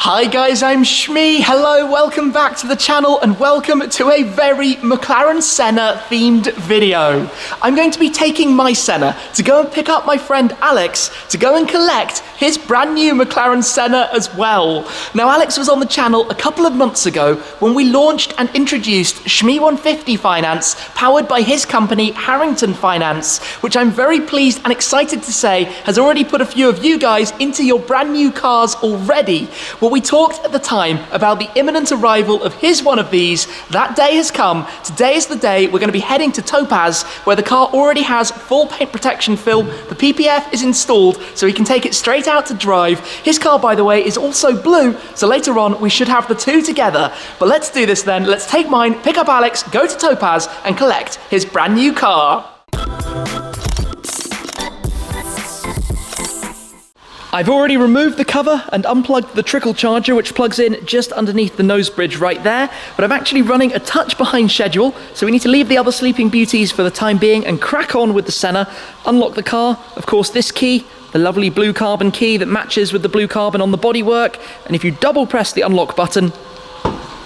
Hi guys, I'm Shmee. Hello, welcome back to the channel and welcome to a very McLaren Senna themed video. I'm going to be taking my Senna to go and pick up my friend Alex to go and collect his brand new McLaren Senna as well. Now Alex was on the channel a couple of months ago when we launched and introduced Shmee150 Finance, powered by his company Harrington Finance, which I'm very pleased and excited to say has already put a few of you guys into your brand new cars already. Well, we talked at the time about the imminent arrival of his one of these. That day has come. Today is the day. We're going to be heading to Topaz, where the car already has full paint protection fill. The PPF is installed, so he can take it straight out to drive. His car, by the way, is also blue, so later on we should have the two together. But let's do this then. Let's take mine, pick up Alex, go to Topaz, and collect his brand new car. I've already removed the cover and unplugged the trickle charger, which plugs in just underneath the nose bridge right there, but I'm actually running a touch behind schedule, so we need to leave the other sleeping beauties for the time being and crack on with the Senna. Unlock the car, of course this key, the lovely blue carbon key that matches with the blue carbon on the bodywork, and if you double press the unlock button,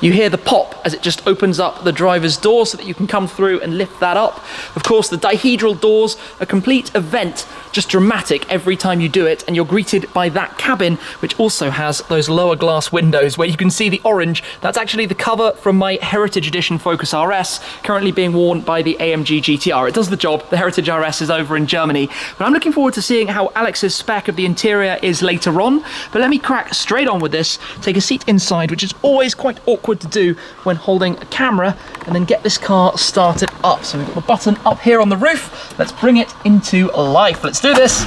you hear the pop as it just opens up the driver's door so that you can come through and lift that up. Of course, the dihedral doors, a complete event, just dramatic every time you do it, and you're greeted by that cabin, which also has those lower glass windows where you can see the orange. That's actually the cover from my Heritage Edition Focus RS, currently being worn by the AMG GTR. It does the job. The Heritage RS is over in Germany. But I'm looking forward to seeing how Alex's spec of the interior is later on. But let me crack straight on with this, take a seat inside, which is always quite awkward to do when holding a camera, and then get this car started up. So we've got the button up here on the roof. Let's bring it into life. Let's do this.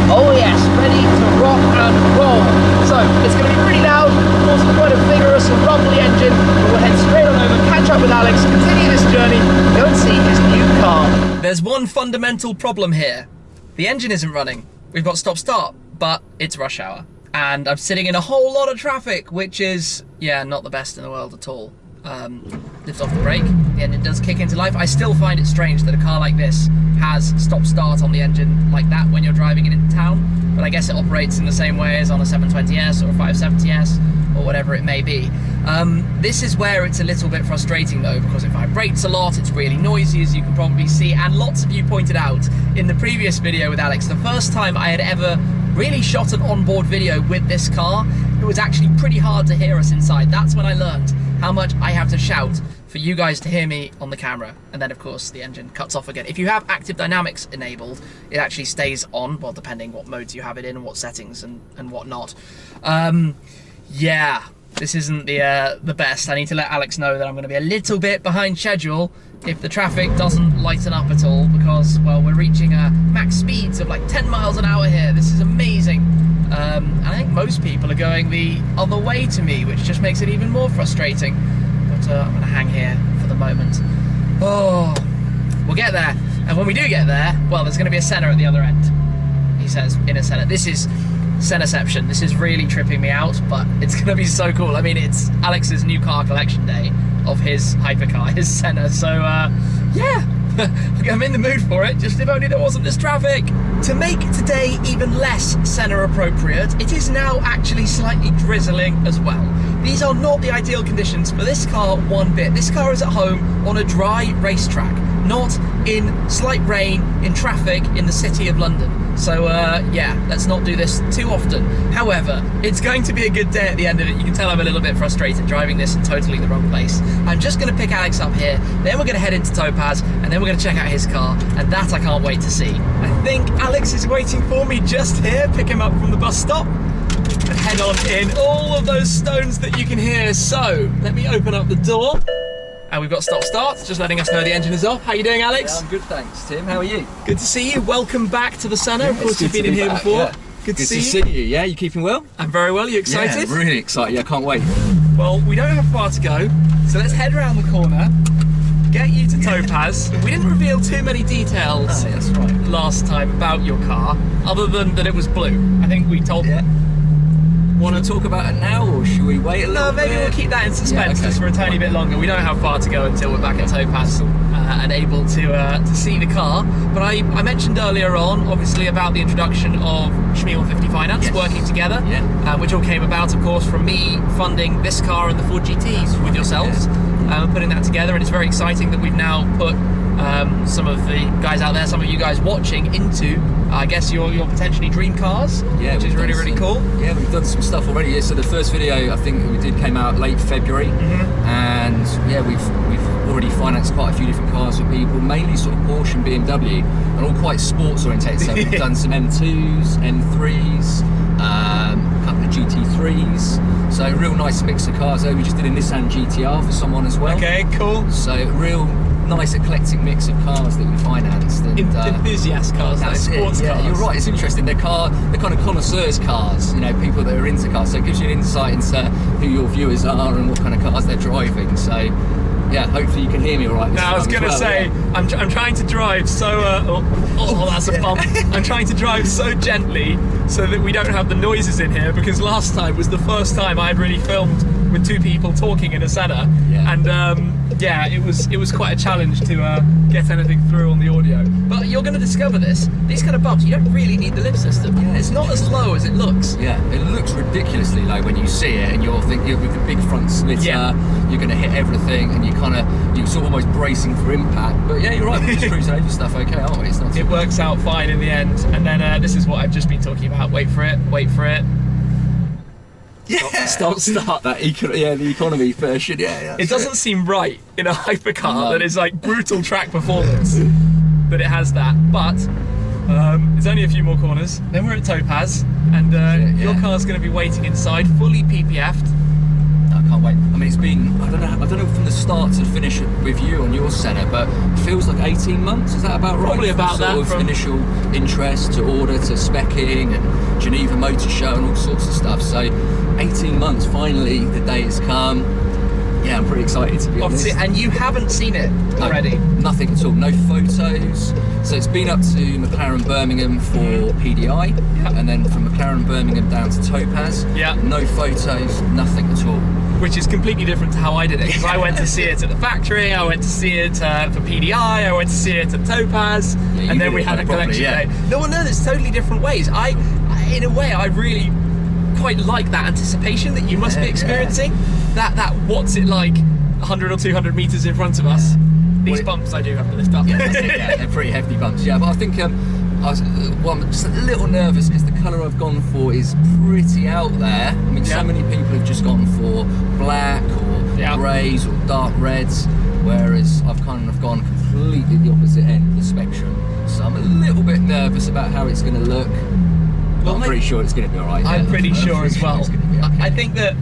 Oh yes, ready to rock and roll. So it's going to be pretty loud, of course quite a vigorous and rumbly engine, but we'll head straight on over, catch up with Alex, continue this journey, go and see his new car. There's one fundamental problem here. The engine isn't running. We've got stop-start, but it's rush hour. And I'm sitting in a whole lot of traffic, which is, yeah, not the best in the world at all. Lift off the brake, the engine does kick into life. I still find it strange that a car like this has stop-start on the engine like that when you're driving it into town, but I guess it operates in the same way as on a 720S or a 570S or whatever it may be. This is where it's a little bit frustrating though, because it vibrates a lot, it's really noisy as you can probably see, and lots of you pointed out in the previous video with Alex, the first time I had ever really shot an onboard video with this car, it was actually pretty hard to hear us inside. That's when I learned how much I have to shout for you guys to hear me on the camera. And then of course the engine cuts off again. If you have active dynamics enabled, it actually stays on, well, depending what modes you have it in and what settings and whatnot. Yeah, this isn't the best. I need to let Alex know that I'm going to be a little bit behind schedule if the traffic doesn't lighten up at all, because, well, we're reaching max speeds of like 10 miles an hour here. This is amazing. And I think most people are going the other way to me, which just makes it even more frustrating. But I'm going to hang here for the moment. Oh, we'll get there. And when we do get there, well, there's going to be a Senna at the other end. He says, in a Senna. This is Sennaception. This is really tripping me out, but it's going to be so cool. I mean, it's Alex's new car collection day of his hypercar, his Senna. So, yeah. I'm in the mood for it, just if only there wasn't this traffic. To make today even less Senna appropriate, it is now actually slightly drizzling as well. These are not the ideal conditions for this car one bit. This car is at home on a dry racetrack, not in slight rain, in traffic, in the city of London. So yeah, let's not do this too often. However, it's going to be a good day at the end of it. You can tell I'm a little bit frustrated driving this in totally the wrong place. I'm just going to pick Alex up here, then we're going to head into Topaz, and then we're going to check out his car, and that I can't wait to see. I think Alex is waiting for me just here, pick him up from the bus stop, and head on in. All of those stones that you can hear. So, let me open up the door. And we've got stop-start, just letting us know the engine is off. How are you doing, Alex? Yeah, I'm good, thanks, Tim. How are you? Good to see you. Welcome back to the Senna. Yeah, of course, you've been in here before. Yeah. Good to see you. Yeah, you keeping well? I'm very well. You excited? Yeah, really excited. Yeah, can't wait. Well, we don't have far to go, so let's head around the corner, get you to Topaz. We didn't reveal too many details that's right. last time about your car, other than that it was blue. I think we told want to talk about it now, or should we wait a little bit? No, maybe we'll keep that in suspense just for a tiny bit longer. We don't have far to go until we're back at Topaz and able to see the car. But I mentioned earlier on, obviously, about the introduction of Shmee150 Finance working together, which all came about, of course, from me funding this car and the Ford GTs with yourselves, putting that together. And it's very exciting that we've now put some of the guys out there, some of you guys watching, into I guess your potentially dream cars, which is really, really cool. Yeah, we've done some stuff already. Yeah, so the first video I think we did came out late February, and yeah, we've already financed quite a few different cars for people, mainly sort of Porsche and BMW, and all quite sports oriented. So we've done some M2s, M3s, a couple of GT3s. So a real nice mix of cars there. We just did a Nissan GTR for someone as well. Okay, cool. So real nice eclectic mix of cars that we financed. And, enthusiast cars, like sports cars. Yeah, you're right, it's interesting. They're kind of connoisseurs cars, you know, people that are into cars. So it gives you an insight into who your viewers are and what kind of cars they're driving. So yeah, hopefully you can hear me all right. Now I was going to say, I'm trying to drive so, that's a bump. I'm trying to drive so gently so that we don't have the noises in here, because last time was the first time I had really filmed with two people talking in a Senna, and yeah, it was quite a challenge to get anything through on the audio. But you're going to discover this. These kind of bumps, you don't really need the lift system. Yeah, it's not as low as it looks. Yeah, it looks ridiculously low when you see it, and you're thinking with the big front splitter, you're going to hit everything, and you're sort of almost bracing for impact. But yeah, you're right. We're just cruising over stuff, okay, aren't we? It's not. It works out fine in the end. And then this is what I've just been talking about. Wait for it. Wait for it. Yeah. Start that the economy version. Yeah. It doesn't seem right in a hypercar that is like brutal track performance, but it has that. But it's only a few more corners. Then we're at Topaz, and your car's going to be waiting inside, fully PPF'd. I can't wait. I mean, it's been, I don't know from the start to finish with you on your Senna, but it feels like 18 months. Is that about right? Probably about that. From initial interest to order to speccing and Geneva Motor Show and all sorts of stuff. So 18 months, finally the day has come. Yeah, I'm pretty excited, to be honest. And you haven't seen it already? Nothing at all, no photos. So it's been up to McLaren Birmingham for PDI, and then from McLaren Birmingham down to Topaz. No photos, nothing at all. Which is completely different to how I did it, because I went to see it at the factory, I went to see it for PDI, I went to see it at Topaz, and then we had a collection day. No, it's totally different ways. In a way, I really quite like that anticipation that you must be experiencing. That what's it like 100 or 200 meters in front of us. These bumps I do have to lift up. They're pretty hefty bumps. Yeah, but I think I'm just a little nervous because the colour I've gone for is pretty out there. I mean, so many people have just gone for black or greys or dark reds, whereas I've kind of gone completely the opposite end of the spectrum. So I'm a little bit nervous about how it's going to look. But I'm pretty sure it's going to be alright. I'm pretty sure as well. I think that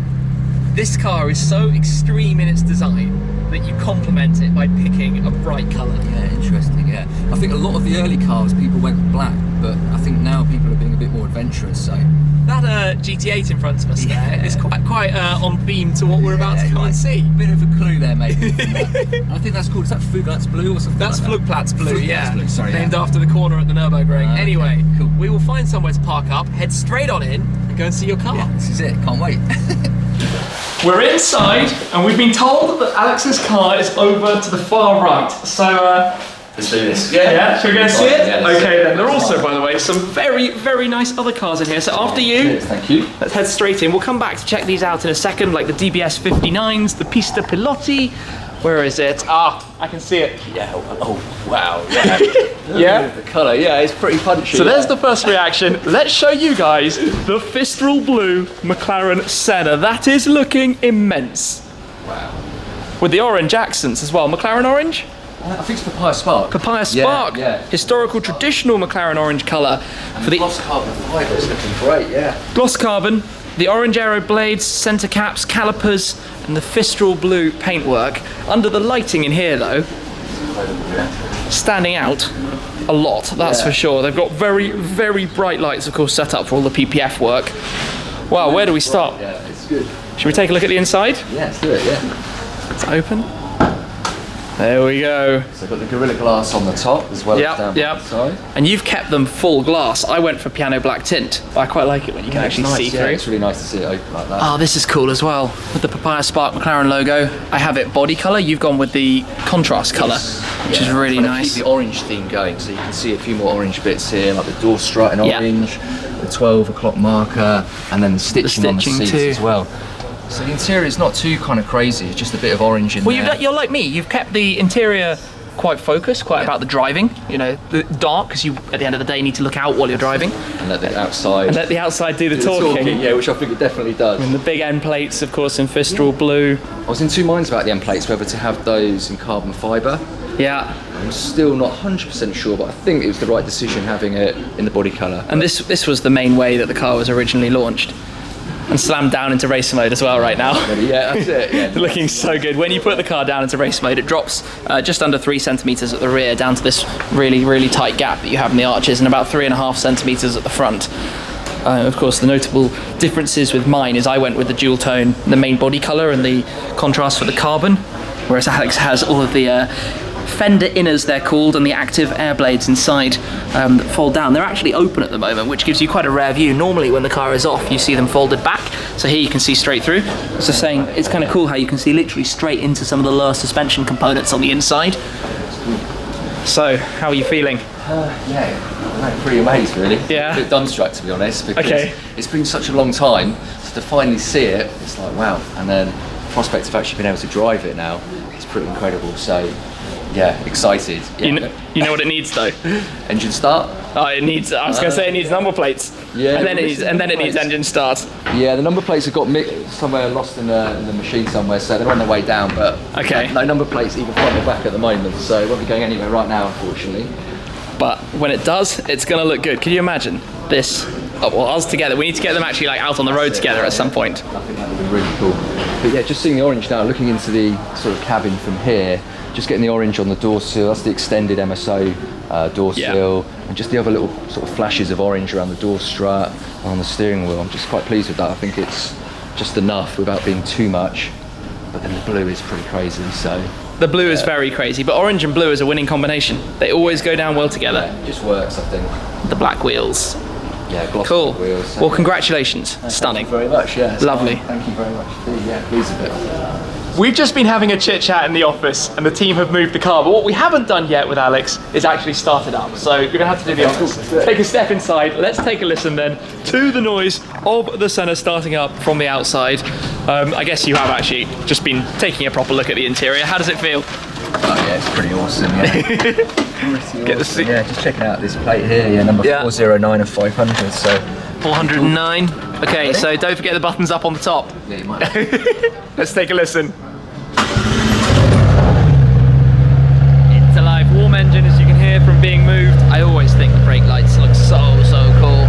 this car is so extreme in its design that you complement it by picking a bright colour. Yeah, interesting, yeah. I think a lot of the early cars people went black, but I think now people are being a bit more adventurous, so. That GT8 in front of us there is quite on theme to what we're about to come and see. Bit of a clue there, maybe. I think that's called, is that Flugplatz Blue or something? That's like Flugplatz Blue, Flugplatz Blue, sorry. Named after the corner at the Nürburgring. Anyway, cool. We will find somewhere to park up, head straight on in, and go and see your car. Yeah, this is it, can't wait. We're inside, and we've been told that Alex's car is over to the far right. So, let's do this. Yeah, should we go and see it? Yeah, okay, then. There are also, by the way, some very, very nice other cars in here. So after you, thank you. Let's head straight in. We'll come back to check these out in a second, like the DBS 59s, the Pista Pilotti. Where is it? I can see it. Yeah, oh wow, yeah. Yeah? The colour, yeah, it's pretty punchy. So there's the first reaction. Let's show you guys the Fistral Blue McLaren Senna. That is looking immense. Wow. With the orange accents as well. McLaren orange? I think it's Papaya Spark. Papaya Spark. Yeah. Historical, traditional McLaren orange colour. And for the gloss carbon fibre is looking great, yeah. Gloss carbon, the orange aero blades, centre caps, calipers, and the Fistral Blue paintwork. Under the lighting in here though, standing out a lot, that's for sure. They've got very, very bright lights, of course, set up for all the PPF work. Wow, where do we start? Yeah, it's good. Should we take a look at the inside? Yeah, let's do it, yeah. It's open. There we go. So I've got the Gorilla Glass on the top as well as down the side. And you've kept them full glass. I went for piano black tint, but I quite like it when you can actually see through. It's really nice to see it open like that. Oh, this is cool as well. With the Papaya Spark McLaren logo. I have it body colour. You've gone with the contrast colour, which is really nice. Keep the orange theme going, so you can see a few more orange bits here, like the door strut in orange, the 12 o'clock marker, and then the stitching on the seats too as well. So the interior is not too kind of crazy, it's just a bit of orange in there. Well, you're like me, you've kept the interior quite focused, quite about the driving, you know, dark, because you, at the end of the day, need to look out while you're driving. And let the outside... And let the outside do the talking. Yeah, which I think it definitely does. And the big end plates, of course, in Fistral blue. I was in two minds about the end plates, whether to have those in carbon fibre. Yeah. I'm still not 100% sure, but I think it was the right decision having it in the body colour. And this was the main way that the car was originally launched. And slammed down into race mode as well right now. Yeah, that's it. Yeah. Looking so good. When you put the car down into race mode, it drops just under 3 centimetres at the rear down to this really, really tight gap that you have in the arches, and about 3.5 centimetres at the front. Of course, the notable differences with mine is I went with the dual tone, the main body colour, and the contrast for the carbon, whereas Alex has all of the fender inners, they're called, and the active air blades inside that fold down. They're actually open at the moment, which gives you quite a rare view. Normally when the car is off, you see them folded back, so here you can see straight through. So saying, it's kind of cool how you can see literally straight into some of the lower suspension components on the inside. So, how are you feeling? I'm pretty amazed, really. Yeah. A bit dumbstruck, to be honest, because it's been such a long time, so to finally see it, it's like, wow. And then the prospect of actually being able to drive it now, it's pretty incredible. So, yeah, excited. Yeah. You know what it needs though? Engine start? Oh, it needs, I was going to say it needs number plates. Yeah. And then it needs engine start. Yeah, the number plates have got somewhere lost in the machine somewhere, so they're on their way down, but no number plates either front or back at the moment, so it won't be going anywhere right now, unfortunately. But when it does, it's going to look good. Can you imagine this? Oh, well, us together. We need to get them actually like out on the road together at some point. I think that would be really cool. But yeah, just seeing the orange now, looking into the sort of cabin from here, just getting the orange on the door sill, that's the extended MSO door sill, and just the other little sort of flashes of orange around the door strut on the steering wheel. I'm just quite pleased with that. I think it's just enough without being too much, but then the blue is pretty crazy, so. The blue is very crazy, but orange and blue is a winning combination. They always go down well together. Yeah, it just works, I think. The black wheels. Yeah, glossy cool. wheels. Well, congratulations. Stunning. Thank you very much, yeah. Lovely. Thank you very much. Yeah, pleased with it. We've just been having a chit chat in the office and the team have moved the car, but what we haven't done yet with Alex is actually start it up. So you're gonna have to do the honors. Take a step inside. Let's take a listen then to the noise of the Senna starting up from the outside. I guess you have actually just been taking a proper look at the interior. How does it feel? Oh yeah, it's pretty awesome, yeah. Get the yeah, just checking out this plate here, yeah, number 409 of 500, so. 409. Okay, so don't forget the buttons up on the top. Yeah, you might. Let's take a listen. It's a live warm engine, as you can hear from being moved. I always think the brake lights look so cool.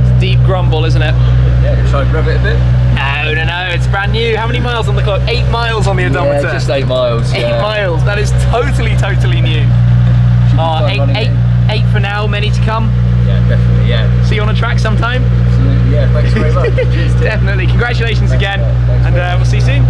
It's deep grumble, isn't it? Yeah, shall I rev it a bit? No, it's brand new. How many miles on the clock? 8 miles on the odometer. Yeah, just 8 miles. 8 miles. That is totally new. Eight for now, many to come. Yeah, definitely, yeah. See you on a track sometime? Absolutely, yeah, thanks very much. Definitely. Congratulations again, and we'll see you soon.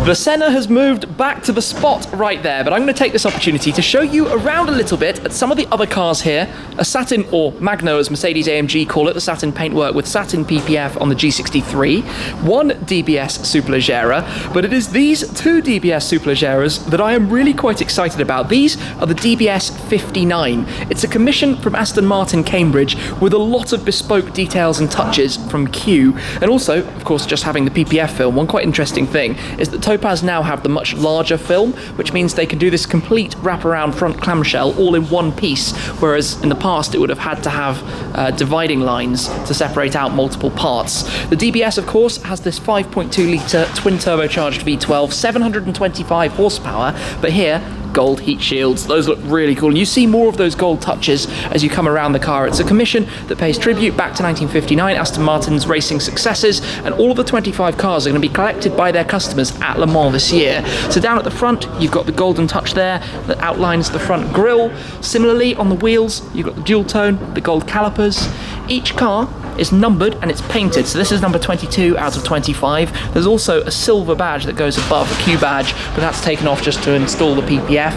The Senna has moved back to the spot right there, but I'm going to take this opportunity to show you around a little bit at some of the other cars here. A satin, or Magno as Mercedes-AMG call it, the satin paintwork with satin PPF on the G63, one DBS Superleggera, but it is these two DBS Superleggeras that I am really quite excited about. These are the DBS 59. It's a commission from Aston Martin Cambridge with a lot of bespoke details and touches from Q, and also, of course, just having the PPF film. One quite interesting thing is that Topaz now have the much larger film, which means they can do this complete wraparound front clamshell all in one piece, whereas in the past it would have had to have dividing lines to separate out multiple parts. The DBS, of course, has this 5.2 litre twin turbocharged V12, 725 horsepower, but here, gold heat shields. Those look really cool. And you see more of those gold touches as you come around the car. It's a commission that pays tribute back to 1959, Aston Martin's racing successes, and all of the 25 cars are going to be collected by their customers at Le Mans this year. So down at the front, you've got the golden touch there that outlines the front grille. Similarly, on the wheels, you've got the dual tone, the gold calipers. Each car It's numbered and it's painted. So this is number 22 out of 25. There's also a silver badge that goes above, a Q badge, but that's taken off just to install the PPF.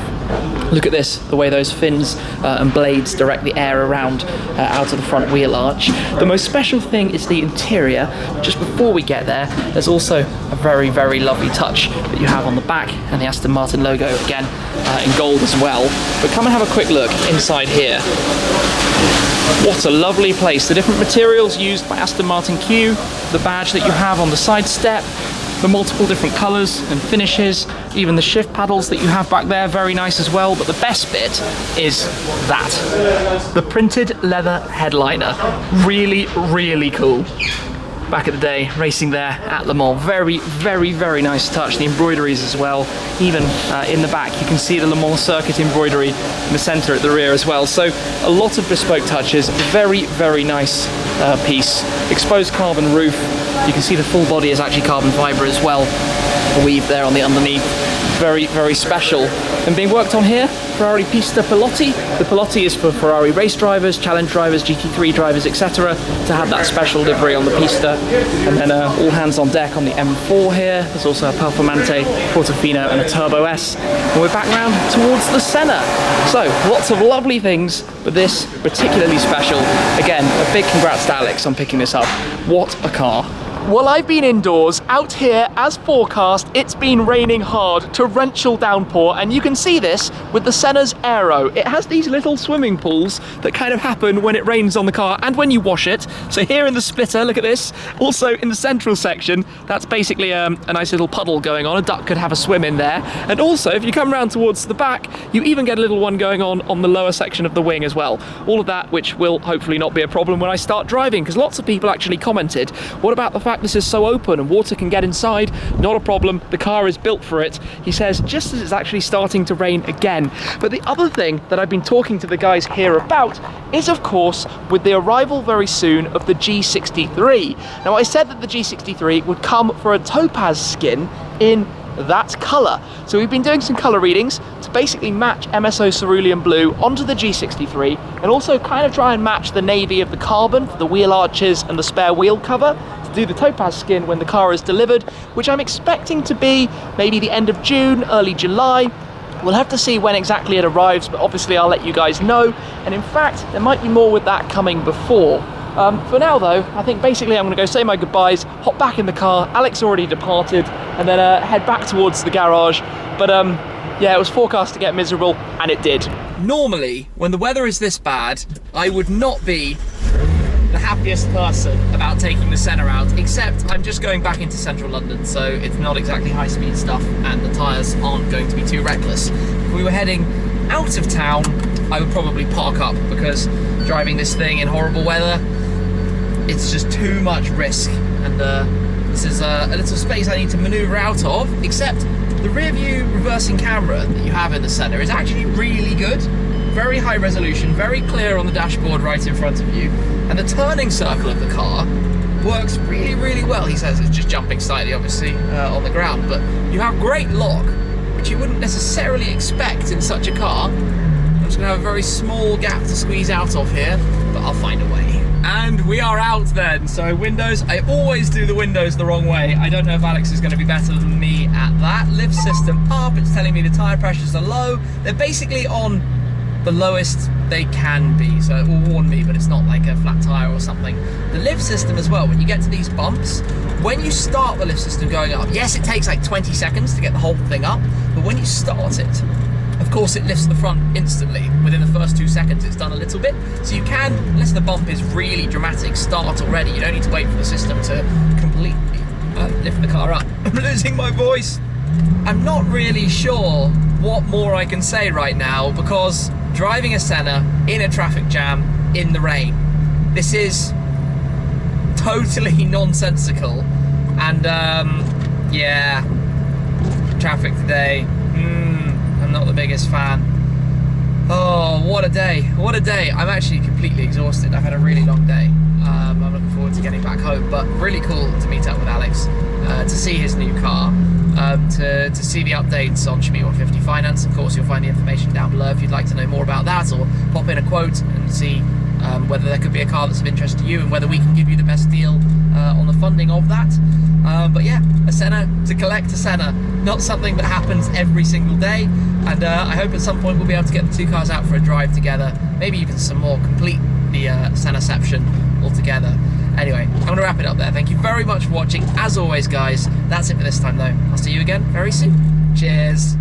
Look at this, the way those fins and blades direct the air around out of the front wheel arch. The most special thing is the interior. Just before we get there, there's also a very, very lovely touch that you have on the back, and the Aston Martin logo again in gold as well. But come and have a quick look inside here. What a lovely place. The different materials used by Aston Martin Q, the badge that you have on the side step, the multiple different colours and finishes, even the shift paddles that you have back there, very nice as well. But the best bit is that, the printed leather headliner. Really, really cool. Back at the day, racing there at Le Mans. Very, very, very nice touch. The embroideries as well. Even in the back, you can see the Le Mans circuit embroidery in the centre at the rear as well. So a lot of bespoke touches. Very, very nice piece. Exposed carbon roof. You can see the full body is actually carbon fibre as well. The weave there on the underneath. Very, very special. And being worked on here, Ferrari Pista Pilotti. The Pilotti is for Ferrari race drivers, challenge drivers, GT3 drivers, etc. to have that special livery on the Pista. And then all hands on deck on the M4 here. There's also a Performante, Portofino and a Turbo S. And we're back round towards the Senna. So lots of lovely things, but this particularly special. Again, a big congrats to Alex on picking this up. What a car. Well, I've been indoors, out here as forecast. It's been raining hard, torrential downpour, and you can see this with the Senna's aero. It has these little swimming pools that kind of happen when it rains on the car and when you wash it. So here in the splitter, look at this. Also in the central section, that's basically a nice little puddle going on. A duck could have a swim in there. And also, if you come around towards the back, you even get a little one going on the lower section of the wing as well. All of that, which will hopefully not be a problem when I start driving, because lots of people actually commented, what about the fact this is so open and water can get inside? Not a problem, the car is built for it, he says, just as it's actually starting to rain again. But the other thing that I've been talking to the guys here about is, of course, with the arrival very soon of the G63. Now, I said that the G63 would come for a Topaz skin in that colour. So we've been doing some colour readings to basically match MSO cerulean blue onto the G63, and also kind of try and match the navy of the carbon for the wheel arches and the spare wheel cover, do the Topaz skin when the car is delivered, which I'm expecting to be maybe the end of June, early July. We'll have to see when exactly it arrives, but obviously I'll let you guys know. And in fact, there might be more with that coming before. For now though, I think basically I'm going to go say my goodbyes, hop back in the car. Alex already departed, and then head back towards the garage. But yeah, it was forecast to get miserable, and it did. Normally, when the weather is this bad, I would not be the happiest person about taking the Senna out, except I'm just going back into central London, so it's not exactly high-speed stuff, and the tyres aren't going to be too reckless. If we were heading out of town, I would probably park up, because driving this thing in horrible weather, it's just too much risk, and this is a little space I need to manoeuvre out of, except the rear view reversing camera that you have in the Senna is actually really good. Very high resolution, very clear on the dashboard right in front of you, and the turning circle of the car works really, really well. He says it's just jumping slightly, obviously, on the ground, but you have great lock, which you wouldn't necessarily expect in such a car. I'm just going to have a very small gap to squeeze out of here, but I'll find a way. And we are out then. So windows, I always do the windows the wrong way. I don't know if Alex is going to be better than me at that. Lift system up, it's telling me the tyre pressures are low. They're basically on the lowest they can be, so it will warn me, but it's not like a flat tyre or something. The lift system as well, when you get to these bumps, when you start the lift system going up, yes, it takes like 20 seconds to get the whole thing up, but when you start it, of course it lifts the front instantly. Within the first 2 seconds it's done a little bit, so you can, unless the bump is really dramatic, start already. You don't need to wait for the system to completely lift the car up. I'm losing my voice. I'm not really sure what more I can say right now, because driving a Senna in a traffic jam in the rain, this is totally nonsensical. And yeah, traffic today, I'm not the biggest fan. Oh, what a day, what a day. I'm actually completely exhausted. I've had a really long day. I'm looking forward to getting back home, but really cool to meet up with Alex, to see his new car, to see the updates on Shmee150 Finance. Of course, you'll find the information down below if you'd like to know more about that, or pop in a quote and see whether there could be a car that's of interest to you and whether we can give you the best deal on the funding of that. But yeah, a Senna, to collect a Senna, not something that happens every single day, and I hope at some point we'll be able to get the two cars out for a drive together, maybe even some more, complete the Sennaception altogether. Anyway, I'm going to wrap it up there. Thank you very much for watching. As always, guys, that's it for this time though. I'll see you again very soon. Cheers.